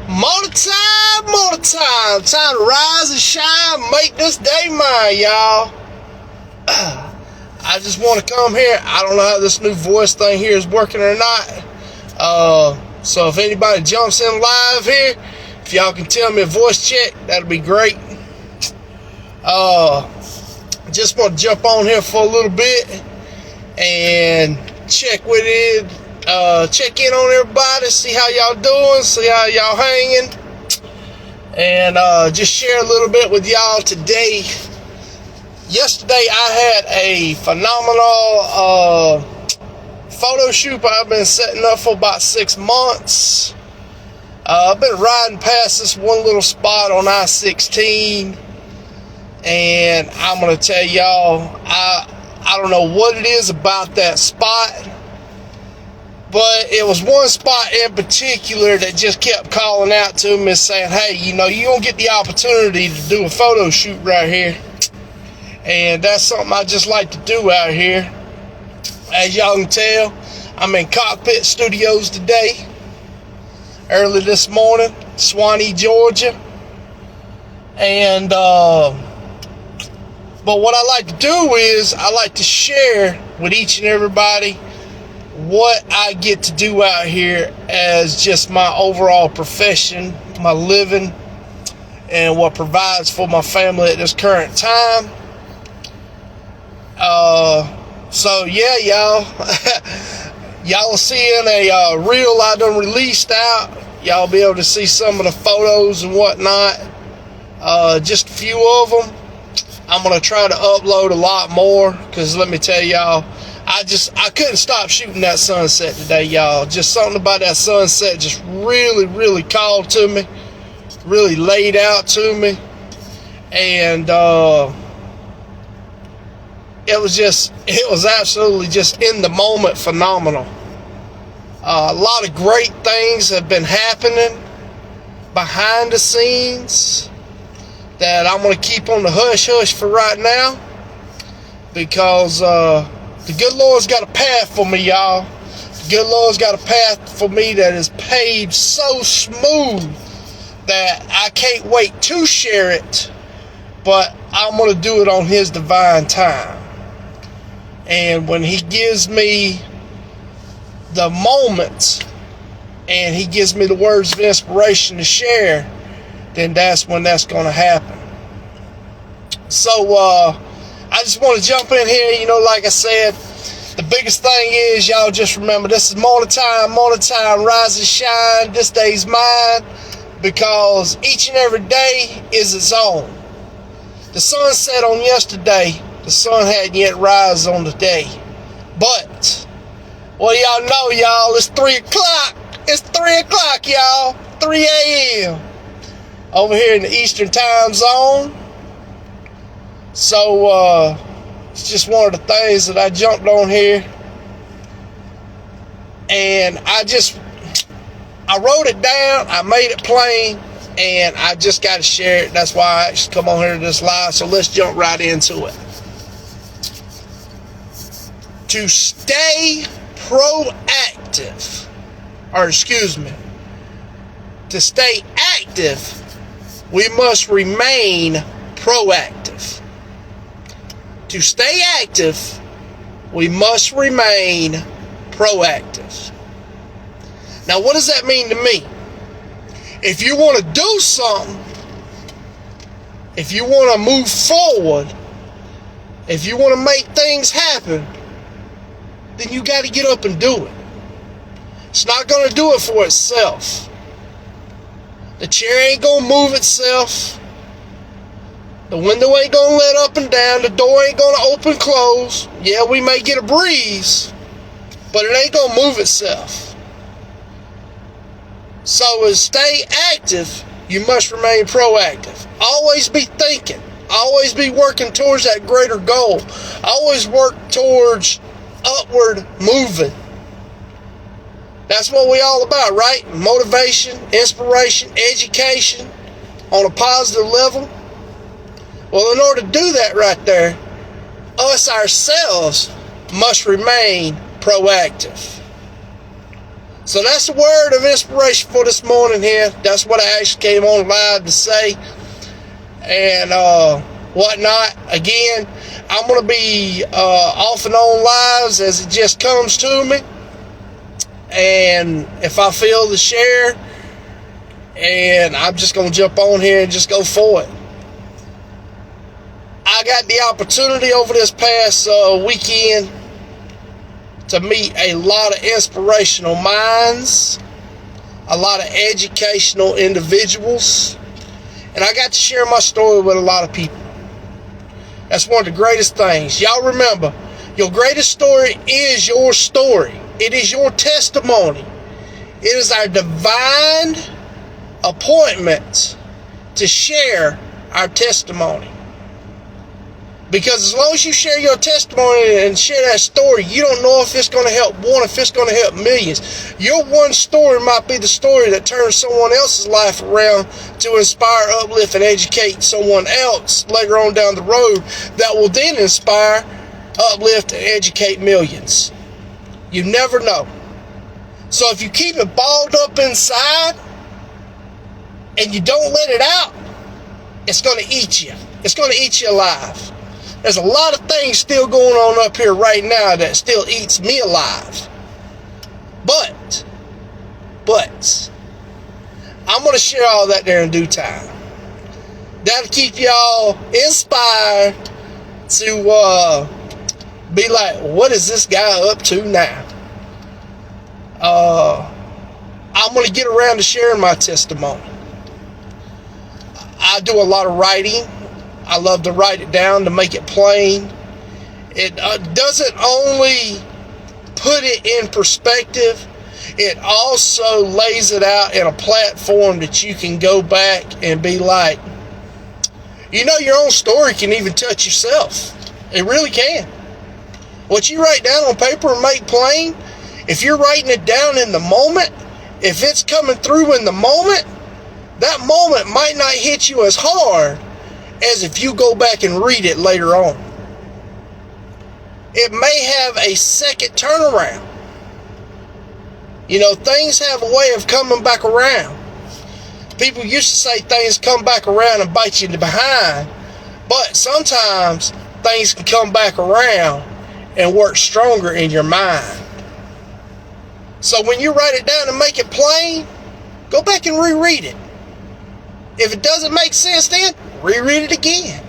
More time to rise and shine, make this day mine, y'all. I just want to come here. I don't know how this new voice thing here is working or not. So if anybody jumps in live here, if y'all can tell me a voice check, that'd be great. Just want to jump on here for a little bit and check in on everybody, see how y'all doing, see how y'all hanging, and just share a little bit with y'all today. Yesterday I had a phenomenal photo shoot I've been setting up for about 6 months. I've been riding past this one little spot on I-16, and I'm gonna tell y'all, I don't know what it is about that spot, but it was one spot in particular that just kept calling out to me saying, hey, you don't get the opportunity to do a photo shoot right here. And that's something I just like to do out here. As y'all can tell, I'm in Cockpit Studios today, early this morning, Swanee, Georgia. And but what I like to do is I like to share with each and everybody what I get to do out here as just my overall profession, my living, and what provides for my family at this current time. So yeah, y'all seeing a reel I done released out. Y'all be able to see some of the photos and whatnot. Just a few of them. I'm gonna try to upload a lot more, because let me tell y'all, I couldn't stop shooting that sunset today, y'all. Just something about that sunset just really called to me, really laid out to me, and it was absolutely just in the moment phenomenal. A lot of great things have been happening behind the scenes that I'm going to keep on the hush for right now, because the good Lord's got a path for me, y'all. The good Lord's got a path for me that is paved so smooth that I can't wait to share it, but I'm going to do it on His divine time. And when He gives me the moments and He gives me the words of inspiration to share, then that's when that's going to happen. So I just want to jump in here. Like I said, the biggest thing is, y'all just remember, this is morning time, rise and shine. This day's mine, because each and every day is its own. The sun set on yesterday. The sun hadn't yet rise on today. But what do y'all know, y'all? It's 3 o'clock. It's 3 o'clock, y'all. 3 a.m. over here in the Eastern time zone. So it's just one of the things that I jumped on here, and I wrote it down, I made it plain, and I just got to share it. That's why I actually come on here to this live. So let's jump right into it. To stay proactive, to stay active, we must remain proactive. To stay active, we must remain proactive. Now, what does that mean to me? If you want to do something, if you want to move forward, if you want to make things happen, then you got to get up and do it. It's not going to do it for itself. The chair ain't going to move itself. The window ain't going to let up and down. The door ain't going to open and close. Yeah, we may get a breeze, but it ain't going to move itself. So to stay active, you must remain proactive. Always be thinking. Always be working towards that greater goal. Always work towards upward moving. That's what we all about, right? Motivation, inspiration, education on a positive level. Well, in order to do that right there, us ourselves must remain proactive. So that's the word of inspiration for this morning here. That's what I actually came on live to say. And whatnot. Again, I'm going to be off and on lives as it just comes to me. And if I feel the share, and I'm just going to jump on here and just go for it. I got the opportunity over this past weekend to meet a lot of inspirational minds, a lot of educational individuals, and I got to share my story with a lot of people. That's one of the greatest things. Y'all remember, your greatest story is your story. It is your testimony. It is our divine appointment to share our testimony. Because as long as you share your testimony and share that story, you don't know if it's going to help one, if it's going to help millions. Your one story might be the story that turns someone else's life around to inspire, uplift, and educate someone else later on down the road that will then inspire, uplift, and educate millions. You never know. So if you keep it balled up inside and you don't let it out, it's going to eat you. It's going to eat you alive. There's a lot of things still going on up here right now that still eats me alive. But, I'm going to share all that there in due time. That'll keep y'all inspired to be like, what is this guy up to now? I'm going to get around to sharing my testimony. I do a lot of writing. I love to write it down to make it plain. It doesn't only put it in perspective, it also lays it out in a platform that you can go back and be like, you know, your own story can even touch yourself. It really can. What you write down on paper and make plain, if you're writing it down in the moment, if it's coming through in the moment, that moment might not hit you as hard as if you go back and read it later on. It may have a second turnaround. You know, things have a way of coming back around. People used to say things come back around and bite you in the behind, but sometimes things can come back around and work stronger in your mind. So when you write it down and make it plain, go back and reread it. If it doesn't make sense then, reread it again.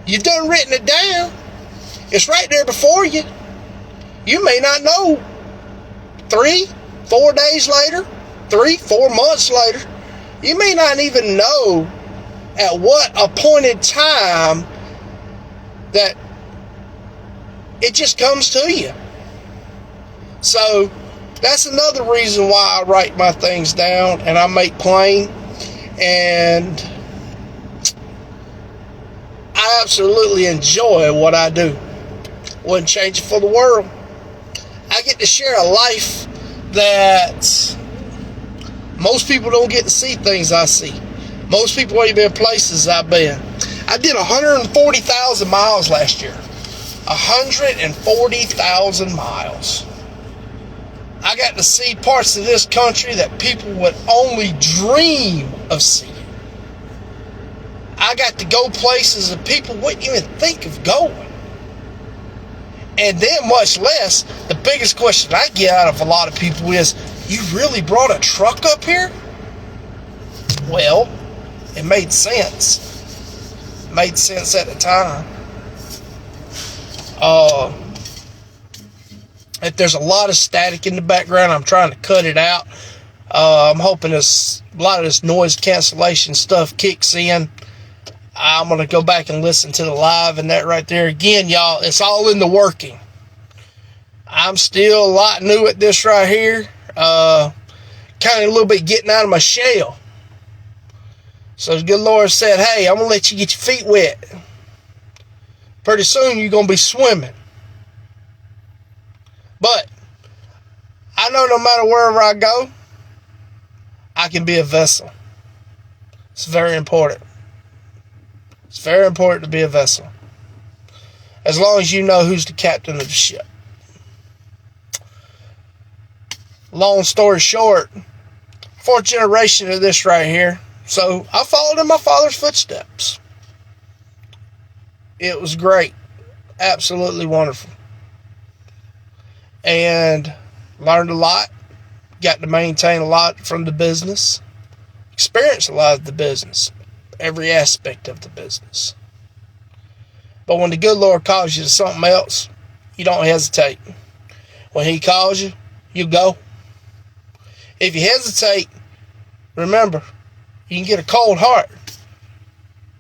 You've done written it down. It's right there before you. You may not know 3-4 days later, 3-4 months later. You may not even know at what appointed time that it just comes to you. So that's another reason why I write my things down and I make plain. And I absolutely enjoy what I do. Wouldn't change it for the world. I get to share a life that most people don't get to see things I see. Most people ain't been places I've been. I did 140,000 miles last year. 140,000 miles. I got to see parts of this country that people would only dream of seeing. I got to go places that people wouldn't even think of going. And then much less, the biggest question I get out of a lot of people is, you really brought a truck up here? Well, it made sense. It made sense at the time. If there's a lot of static in the background, I'm trying to cut it out. I'm hoping a lot of this noise cancellation stuff kicks in. I'm going to go back and listen to the live and that right there. Again, y'all, it's all in the working. I'm still a lot new at this right here. Kind of a little bit getting out of my shell. So the good Lord said, hey, I'm going to let you get your feet wet. Pretty soon you're going to be swimming. But I know no matter wherever I go, I can be a vessel. It's very important. It's very important to be a vessel. As long as you know who's the captain of the ship. Long story short, fourth generation of this right here. So I followed in my father's footsteps. It was great. Absolutely wonderful. And learned a lot. Got to maintain a lot from the business. Experienced a lot of the business. Every aspect of the business. But when the good Lord calls you to something else, you don't hesitate. When He calls you, you go. If you hesitate, remember, you can get a cold heart.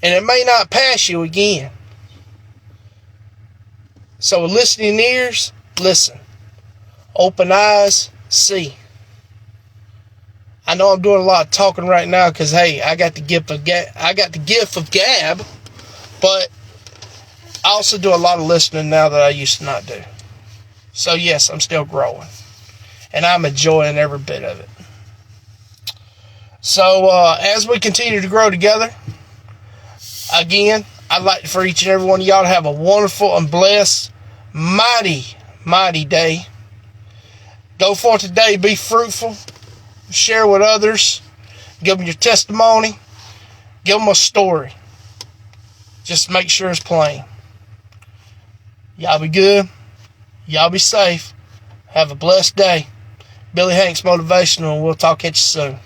And it may not pass you again. So with listening ears, listen. Open eyes, see. I know I'm doing a lot of talking right now because, hey, I got the gift of gab, but I also do a lot of listening now that I used to not do. So yes, I'm still growing, and I'm enjoying every bit of it. So as we continue to grow together, again, I'd like for each and every one of y'all to have a wonderful and blessed, mighty, mighty day. Go forth today, be fruitful, share with others, give them your testimony, give them a story. Just make sure it's plain. Y'all be good. Y'all be safe. Have a blessed day. Billy Hanks Motivational, and we'll talk at you soon.